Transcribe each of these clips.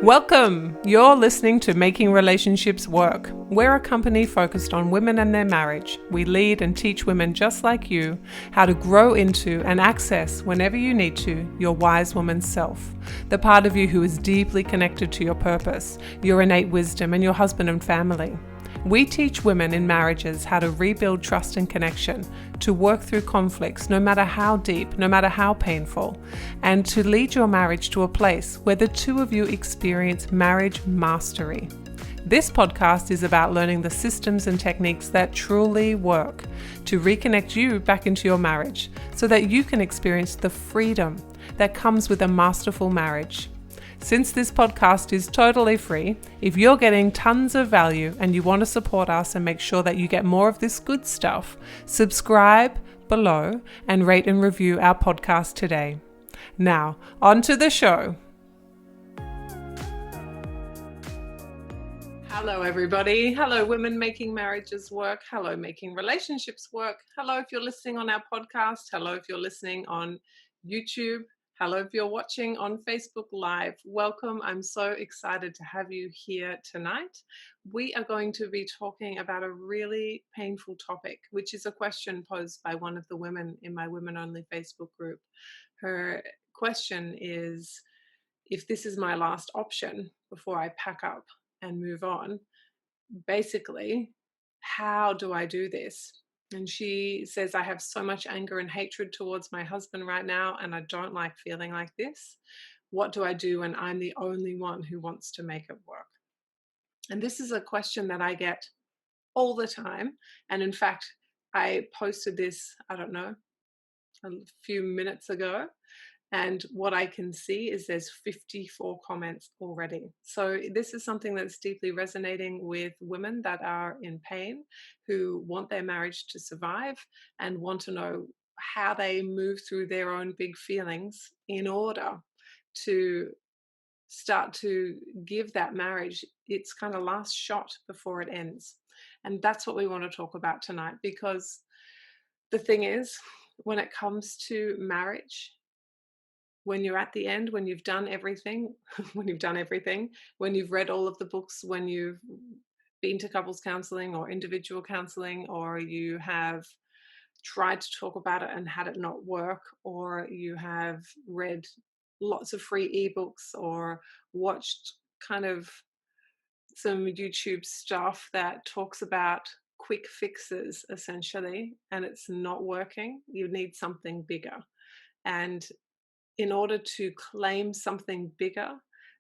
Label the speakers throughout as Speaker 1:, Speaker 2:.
Speaker 1: Welcome! You're listening to Making Relationships Work. We're a company focused on women and their marriage. We lead and teach women just like you how to grow into and access, whenever you need to, your wise woman's self. The part of you who is deeply connected to your purpose, your innate wisdom, and your husband and family. We teach women in marriages how to rebuild trust and connection, to work through conflicts no matter how deep, no matter how painful, and to lead your marriage to a place where the two of you experience marriage mastery. This podcast is about learning the systems and techniques that truly work to reconnect you back into your marriage so that you can experience the freedom that comes with a masterful marriage. Since this podcast is totally free, if you're getting tons of value and you want to support us and make sure that you get more of this good stuff, subscribe below and rate and review our podcast today. Now, on to the show. Hello, everybody. Hello, women making marriages work. Hello, making relationships work. Hello, if you're listening on our podcast. Hello, if you're listening on YouTube. Hello, if you're watching on Facebook Live, welcome. I'm so excited to have you here tonight. We are going to be talking about a really painful topic, which is a question posed by one of the women in my Women Only Facebook group. Her question is, if this is my last option before I pack up and move on, basically, how do I do this? And she says, I have so much anger and hatred towards my husband right now, and I don't like feeling like this. What do I do when I'm the only one who wants to make it work? And this is a question that I get all the time. And in fact, I posted this, I don't know, a few minutes ago. And what I can see is there's 54 comments already. So this is something that's deeply resonating with women that are in pain, who want their marriage to survive and want to know how they move through their own big feelings in order to start to give that marriage its kind of last shot before it ends. And that's what we want to talk about tonight, because the thing is, when it comes to marriage, when you're at the end, when you've done everything, when you've read all of the books, when you've been to couples counseling or individual counseling, or you have tried to talk about it and had it not work, or you have read lots of free ebooks or watched kind of some YouTube stuff that talks about quick fixes essentially, and it's not working, you need something bigger. And in order to claim something bigger,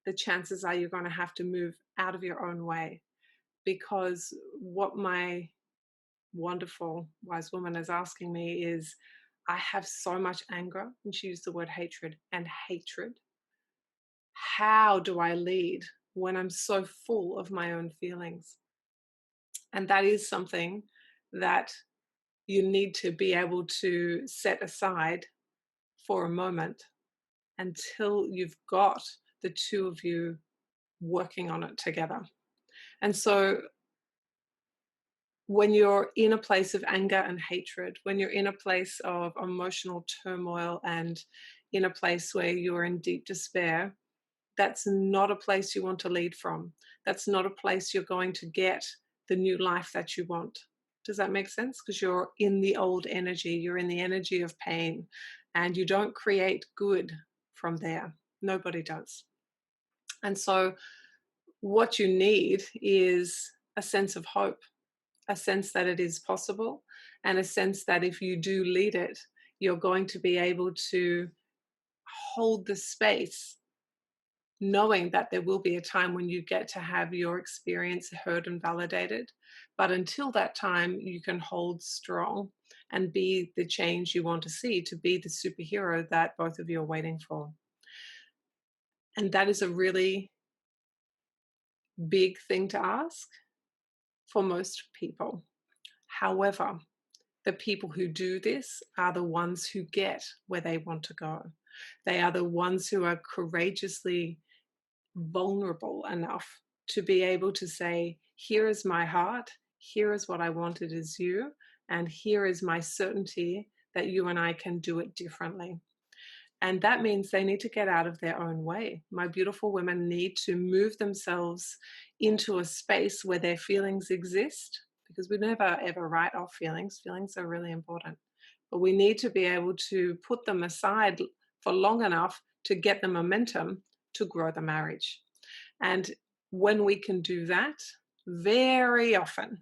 Speaker 1: the chances are you're going to have to move out of your own way. Because what my wonderful wise woman is asking me is, I have so much anger, and she used the word hatred, and hatred. How do I lead when I'm so full of my own feelings? And that is something that you need to be able to set aside for a moment until you've got the two of you working on it together. And so when you're in a place of anger and hatred, when you're in a place of emotional turmoil and in a place where you're in deep despair, that's not a place you want to lead from. That's not a place you're going to get the new life that you want. Does that make sense? Because you're in the old energy, you're in the energy of pain, and you don't create good from there. Nobody does. And so what you need is a sense of hope, a sense that it is possible, and a sense that if you do lead it, you're going to be able to hold the space, knowing that there will be a time when you get to have your experience heard and validated. But until that time, you can hold strong and be the change you want to see, to be the superhero that both of you are waiting for. And that is a really big thing to ask for most people. However, the people who do this are the ones who get where they want to go. They are the ones who are courageously vulnerable enough to be able to say, here is my heart, here is what I wanted as you, and here is my certainty that you and I can do it differently. And that means they need to get out of their own way. My beautiful women need to move themselves into a space where their feelings exist, because we never ever write off feelings. Feelings are really important. But we need to be able to put them aside for long enough to get the momentum to grow the marriage. And when we can do that, very often,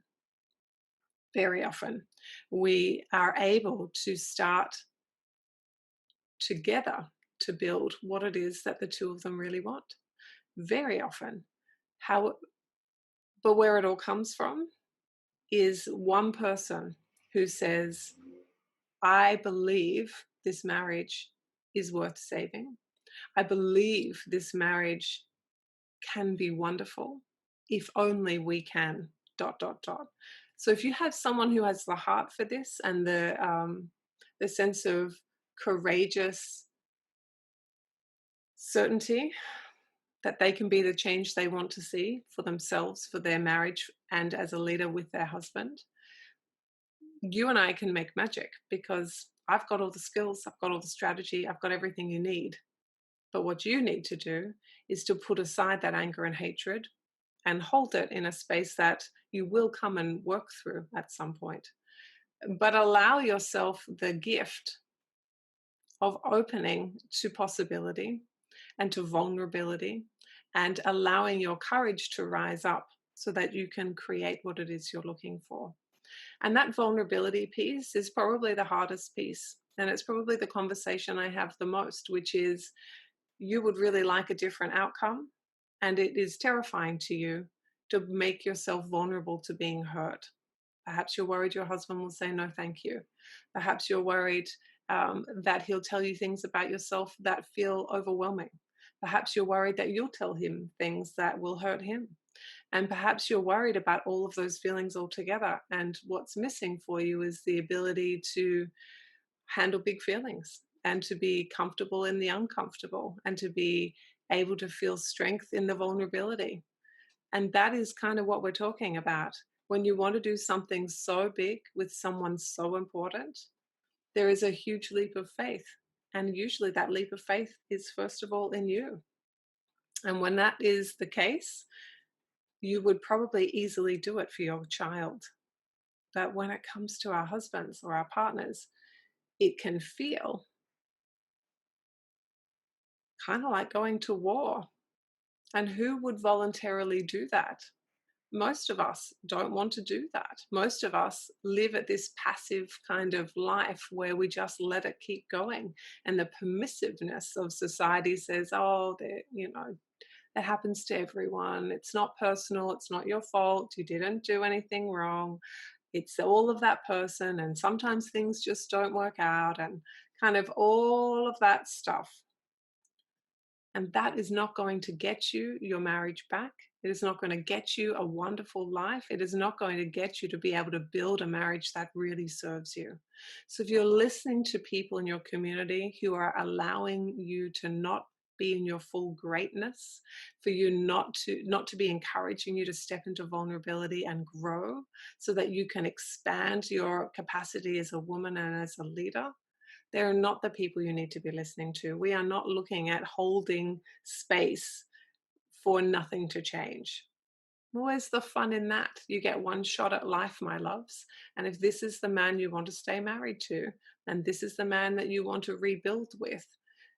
Speaker 1: very often, we are able to start together to build what it is that the two of them really want. Very often. How, but where it all comes from is one person who says, I believe this marriage is worth saving. I believe this marriage can be wonderful if only we can, dot, dot, dot. So if you have someone who has the heart for this and the sense of courageous certainty that they can be the change they want to see for themselves, for their marriage, and as a leader with their husband, you and I can make magic, because I've got all the skills, I've got all the strategy, I've got everything you need. But what you need to do is to put aside that anger and hatred and hold it in a space that you will come and work through at some point. But allow yourself the gift of opening to possibility and to vulnerability, and allowing your courage to rise up so that you can create what it is you're looking for. And that vulnerability piece is probably the hardest piece. And it's probably the conversation I have the most, which is you would really like a different outcome. And it is terrifying to you to make yourself vulnerable to being hurt. Perhaps you're worried your husband will say no, thank you. Perhaps you're worried that he'll tell you things about yourself that feel overwhelming. Perhaps you're worried that you'll tell him things that will hurt him. And perhaps you're worried about all of those feelings altogether. And what's missing for you is the ability to handle big feelings and to be comfortable in the uncomfortable and to be able to feel strength in the vulnerability. And that is kind of what we're talking about. When you want to do something so big with someone so important, there is a huge leap of faith. And usually that leap of faith is, first of all, in you. And when that is the case, you would probably easily do it for your child. But when it comes to our husbands or our partners, it can feel kind of like going to war. And who would voluntarily do that? Most of us don't want to do that. Most of us live at this passive kind of life where we just let it keep going. And the permissiveness of society says, oh, that happens to everyone. It's not personal. It's not your fault. You didn't do anything wrong. It's all of that person. And sometimes things just don't work out, and kind of all of that stuff. And that is not going to get you your marriage back. It is not going to get you a wonderful life. It is not going to get you to be able to build a marriage that really serves you. So if you're listening to people in your community who are allowing you to not be in your full greatness, for you not to be encouraging you to step into vulnerability and grow so that you can expand your capacity as a woman and as a leader, they're not the people you need to be listening to. We are not looking at holding space for nothing to change. Where's the fun in that? You get one shot at life, my loves. And if this is the man you want to stay married to, and this is the man that you want to rebuild with,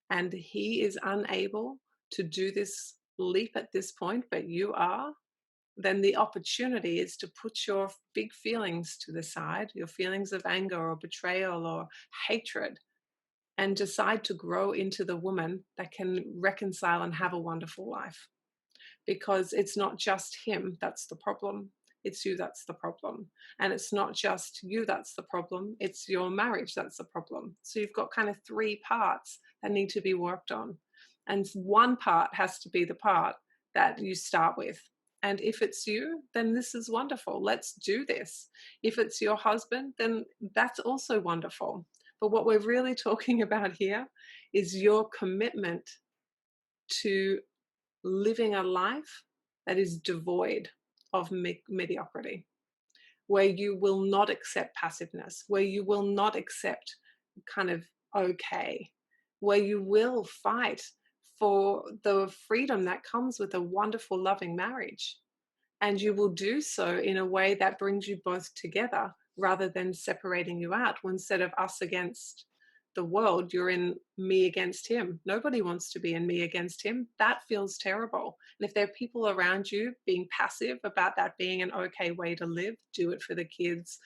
Speaker 1: and he is unable to do this leap at this point, but you are, then the opportunity is to put your big feelings to the side, your feelings of anger or betrayal or hatred, and decide to grow into the woman that can reconcile and have a wonderful life. Because it's not just him that's the problem, it's you that's the problem. And it's not just you that's the problem, it's your marriage that's the problem. So you've got kind of three parts that need to be worked on. And one part has to be the part that you start with. And if it's you, then this is wonderful. Let's do this. If it's your husband, then that's also wonderful. But what we're really talking about here is your commitment to living a life that is devoid of mediocrity, where you will not accept passiveness, where you will not accept kind of okay, where you will fight for the freedom that comes with a wonderful, loving marriage. And you will do so in a way that brings you both together rather than separating you out. Instead of us against the world, you're in me against him. Nobody wants to be in me against him. That feels terrible. And if there are people around you being passive about that being an okay way to live, do it for the kids.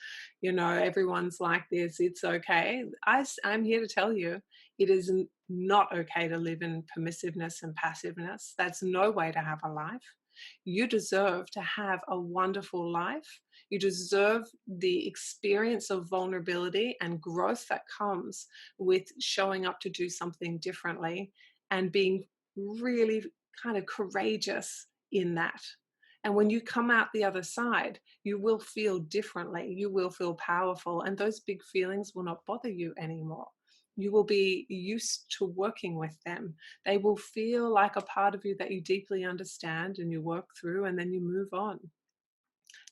Speaker 1: Everyone's like this, it's okay. I'm here to tell you it is not okay to live in permissiveness and passiveness. That's no way to have a life. You deserve to have a wonderful life. You deserve the experience of vulnerability and growth that comes with showing up to do something differently and being really kind of courageous in that. And when you come out the other side, you will feel differently. You will feel powerful, and those big feelings will not bother you anymore. You will be used to working with them. They will feel like a part of you that you deeply understand and you work through, and then you move on.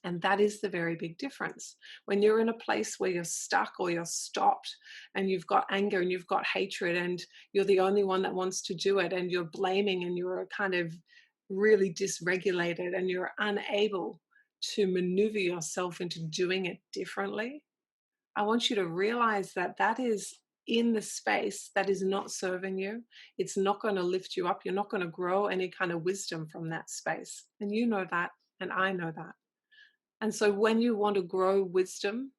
Speaker 1: And that is the very big difference. When you're in a place where you're stuck or you're stopped and you've got anger and you've got hatred and you're the only one that wants to do it and you're blaming and you're kind of really dysregulated and you're unable to maneuver yourself into doing it differently, I want you to realize that that is in the space that is not serving you. It's not going to lift you up. You're not going to grow any kind of wisdom from that space. And you know that, and I know that. And so when you want to grow wisdom,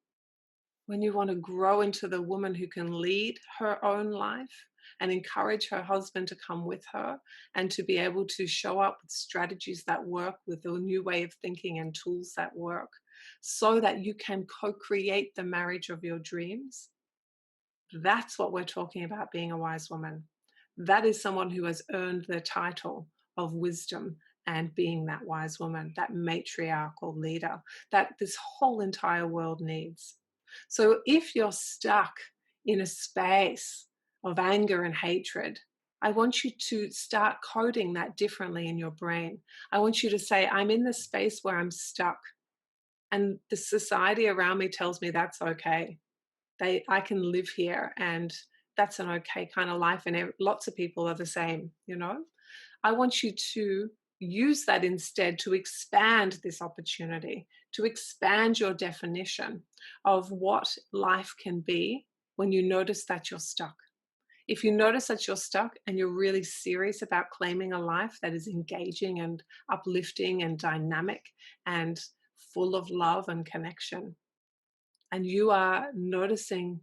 Speaker 1: when you want to grow into the woman who can lead her own life and encourage her husband to come with her and to be able to show up with strategies that work, with a new way of thinking and tools that work, so that you can co-create the marriage of your dreams, that's what we're talking about being a wise woman. That is someone who has earned the title of wisdom and being that wise woman, that matriarchal leader that this whole entire world needs. So if you're stuck in a space of anger and hatred, I want you to start coding that differently in your brain. I want you to say, I'm in this space where I'm stuck. And the society around me tells me that's okay. I can live here and that's an okay kind of life. And lots of people are the same. I want you to use that instead to expand this opportunity, to expand your definition of what life can be when you notice that you're stuck. If you notice that you're stuck and you're really serious about claiming a life that is engaging and uplifting and dynamic and full of love and connection, and you are noticing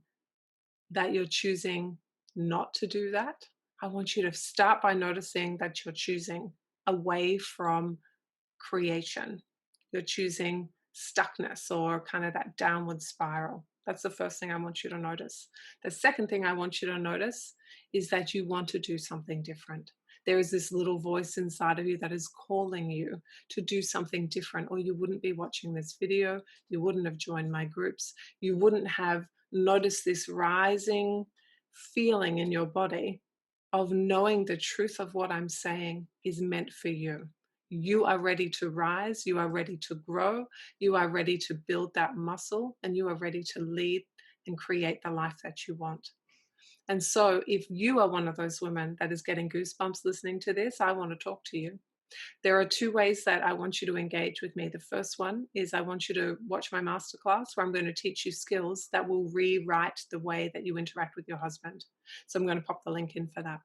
Speaker 1: that you're choosing not to do that, I want you to start by noticing that you're choosing away from creation. You're choosing stuckness or kind of that downward spiral. That's the first thing I want you to notice. The second thing I want you to notice is that you want to do something different. There is this little voice inside of you that is calling you to do something different, or you wouldn't be watching this video, you wouldn't have joined my groups, you wouldn't have noticed this rising feeling in your body of knowing the truth of what I'm saying is meant for you. You are ready to rise, you are ready to grow, you are ready to build that muscle, and you are ready to lead and create the life that you want. And so, if you are one of those women that is getting goosebumps listening to this, I want to talk to you. There are two ways that I want you to engage with me. The first one is I want you to watch my masterclass where I'm going to teach you skills that will rewrite the way that you interact with your husband. So I'm going to pop the link in for that.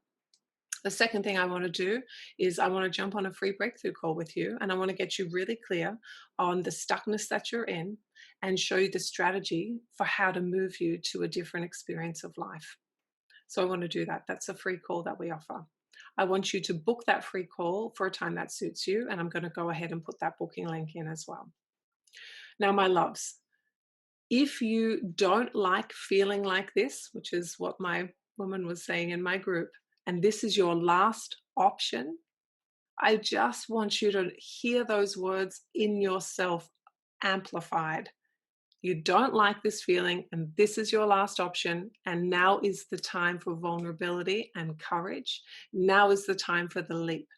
Speaker 1: The second thing I want to do is I want to jump on a free breakthrough call with you, and I want to get you really clear on the stuckness that you're in and show you the strategy for how to move you to a different experience of life. So I want to do that. That's a free call that we offer. I want you to book that free call for a time that suits you, and I'm going to go ahead and put that booking link in as well. Now, my loves, if you don't like feeling like this, which is what my woman was saying in my group, and this is your last option, I just want you to hear those words in yourself amplified. You don't like this feeling, and this is your last option. And now is the time for vulnerability and courage. Now is the time for the leap.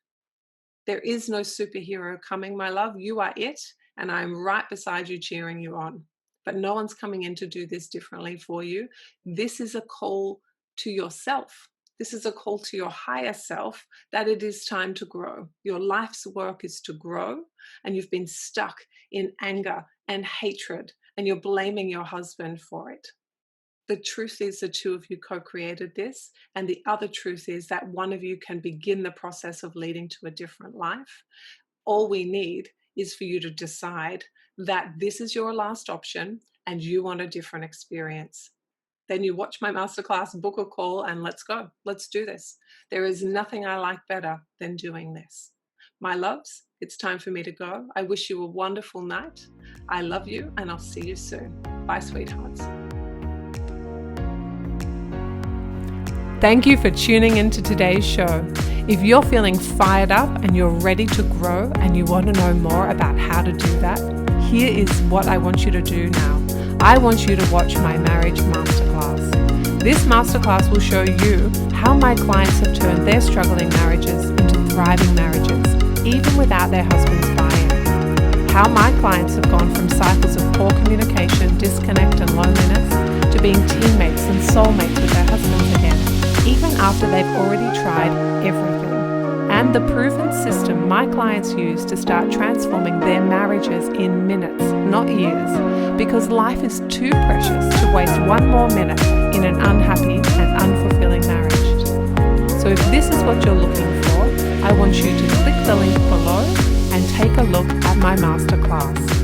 Speaker 1: There is no superhero coming, my love. You are it, and I'm right beside you, cheering you on. But no one's coming in to do this differently for you. This is a call to yourself. This is a call to your higher self that it is time to grow. Your life's work is to grow, and you've been stuck in anger and hatred, and you're blaming your husband for it. The truth is the two of you co-created this, and the other truth is that one of you can begin the process of leading to a different life. All we need is for you to decide that this is your last option and you want a different experience. Then you watch my masterclass, book a call, and let's go. Let's do this. There is nothing I like better than doing this. My loves, it's time for me to go. I wish you a wonderful night. I love you, and I'll see you soon. Bye, sweethearts. Thank you for tuning into today's show. If you're feeling fired up and you're ready to grow and you want to know more about how to do that, here is what I want you to do now. I want you to watch my marriage masterclass. This masterclass will show you how my clients have turned their struggling marriages into thriving marriages, even without their husband's buy-in. How my clients have gone from cycles of poor communication, disconnect and loneliness to being teammates and soulmates with their husbands again, even after they've already tried everything. And the proven system my clients use to start transforming their marriages in minutes, not years, because life is too precious to waste one more minute in an unhappy and unfulfilling marriage. So if this is what you're looking for, I want you to click the link below and take a look at my masterclass.